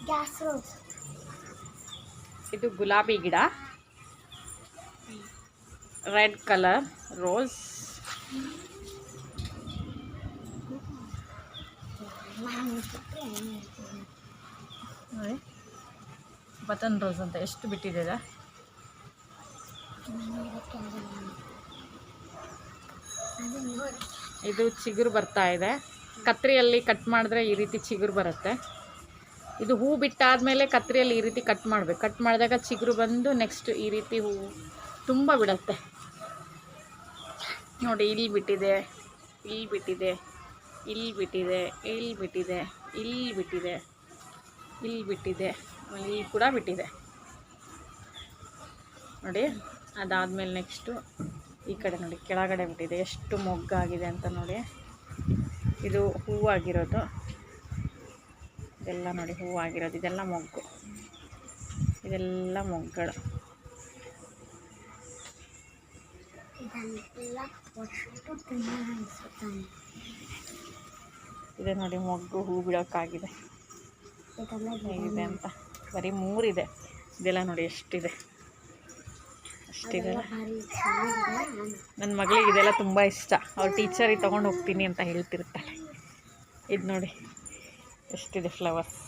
Gas rose. ಇದು ಗುಲಾಬಿ ಗಿಡ, ರೆಡ್ ಕಲರ್ ರೋಸ್. ನೋಡಿ ಬಟನ್ ರೋಸ್ ಅಂತ ಎಷ್ಟು ಬಿಟ್ಟಿದೆ. ಇದು ಚಿಗುರು ಬರ್ತಾ ಇದೆ. ಕತ್ರಿಯಲ್ಲಿ ಕಟ್ ಮಾಡಿದ್ರೆ ಈ ರೀತಿ ಚಿಗುರು ಬರುತ್ತೆ. ಇದು ಹೂ ಬಿಟ್ಟಾದಮೇಲೆ ಕತ್ರಿಯಲ್ಲಿ ಈ ರೀತಿ ಕಟ್ ಮಾಡಬೇಕು. ಕಟ್ ಮಾಡಿದಾಗ ಚಿಗುರು ಬಂದು ನೆಕ್ಸ್ಟ್ ಈ ರೀತಿ ಹೂವು ತುಂಬ ಬಿಡುತ್ತೆ. ನೋಡಿ ಇಲ್ಲಿ ಬಿಟ್ಟಿದೆ, ಇಲ್ಲಿ ಬಿಟ್ಟಿದೆ, ಇಲ್ಲಿ ಬಿಟ್ಟಿದೆ, ಇಲ್ಲಿ ಬಿಟ್ಟಿದೆ, ಇಲ್ಲಿ ಬಿಟ್ಟಿದೆ, ಇಲ್ಲಿ ಬಿಟ್ಟಿದೆ, ಇಲ್ಲಿ ಕೂಡ ಬಿಟ್ಟಿದೆ ನೋಡಿ. ಅದಾದಮೇಲೆ ನೆಕ್ಸ್ಟು ಈ ಕಡೆ ನೋಡಿ ಕೆಳಗಡೆ ಬಿಟ್ಟಿದೆ, ಎಷ್ಟು ಮೊಗ್ಗಾಗಿದೆ ಅಂತ ನೋಡಿ. ಇದು ಹೂವಾಗಿರೋದು, ಇದೆಲ್ಲ ನೋಡಿ ಹೂವಾಗಿರೋದು, ಇದೆಲ್ಲ ಮೊಗ್ಗು, ಇದೆಲ್ಲ ಮೊಗ್ಗಳು. ಇದೆ ನೋಡಿ ಮೊಗ್ಗು ಹೂ ಬಿಡೋಕ್ಕಾಗಿದೆ ಹೇಗಿದೆ ಅಂತ. ಬರೀ 3 ಇದೆ. ಇದೆಲ್ಲ ನೋಡಿ ಎಷ್ಟಿದೆ, ಅಷ್ಟಿದೆ. ನನ್ನ ಮಗಳಿಗೆ ಇದೆಲ್ಲ ತುಂಬ ಇಷ್ಟ. ಅವ್ರ ಟೀಚರಿಗೆ ತೊಗೊಂಡು ಹೋಗ್ತೀನಿ ಅಂತ ಹೇಳ್ತಿರ್ತಾಳೆ. ಇದು ನೋಡಿ ಎಷ್ಟಿದೆ ಫ್ಲವರ್ಸ್.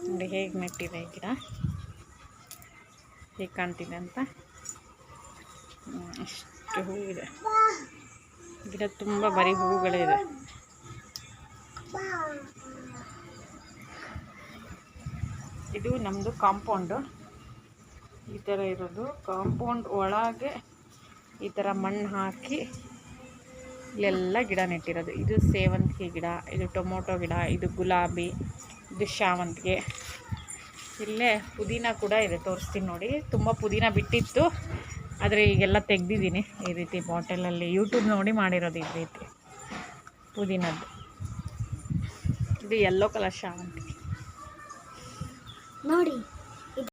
ನೋಡಿ ಹೇಗೆ ನೆಟ್ಟಿದೆ ಈ ಗಿಡ, ಹೇಗೆ ಕಾಣ್ತಿದೆ ಅಂತ. ಎಷ್ಟು ಹೂವಿದೆ ಗಿಡ, ತುಂಬ ಬರೀ ಹೂವುಗಳಿದೆ. ಇದು ನಮ್ಮದು ಕಾಂಪೌಂಡು. ಈ ಥರ ಇರೋದು ಕಾಂಪೌಂಡ್ ಒಳಗೆ ಈ ಥರ ಮಣ್ಣು ಹಾಕಿ ಇಲ್ಲೆಲ್ಲ ಗಿಡ ನೆಟ್ಟಿರೋದು. ಇದು ಸೇವಂತಿಗೆ ಗಿಡ, ಇದು ಟೊಮೊಟೊ ಗಿಡ, ಇದು ಗುಲಾಬಿ, ಇದು ಶಾವಂತಿಗೆ. ಇಲ್ಲೇ ಪುದೀನ ಕೂಡ ಇದೆ, ತೋರಿಸ್ತೀನಿ ನೋಡಿ. ತುಂಬ ಪುದೀನ ಬಿಟ್ಟಿತ್ತು, ಆದರೆ ಈಗೆಲ್ಲ ತೆಗ್ದಿದ್ದೀನಿ. ಈ ರೀತಿ ಬಾಟಲಲ್ಲಿ ಯೂಟ್ಯೂಬ್ ನೋಡಿ ಮಾಡಿರೋದು ಈ ರೀತಿ ಪುದೀನದ್ದು. ಇದು ಯೆಲ್ಲೋ ಕಲರ್ ಶಾವಂತಿಗೆ ನೋಡಿ.